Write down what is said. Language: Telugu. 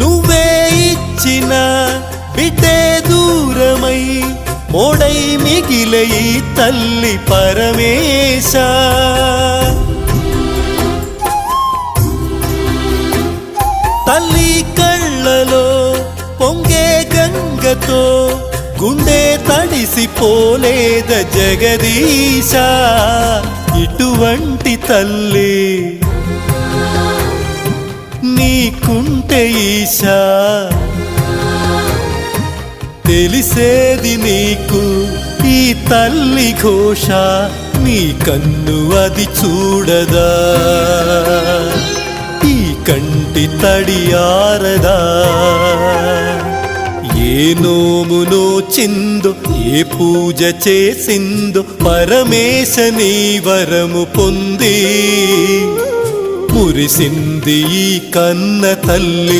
నువ్వే ఇచ్చిన బిడ్డే దూరమై మోడై మిగిలే ఈ తల్లి పరమేశ. తల్లి కళ్ళలో పొంగే గంగతో గుండె తడిసిపోలేద జగదీశ. ఇటువంటి తల్లి నీకుంటే ఈశా, తెలిసేది నీకు ఈ తల్లి ఘోష. నీ కన్ను అది చూడదా, ఈ కంటి తడి ఆరదా. ఏ నోమునో చిందో, ఏ పూజ చేసిందో పరమేశ నీ వరము పొంది. మురిసింది ఈ కన్న తల్లి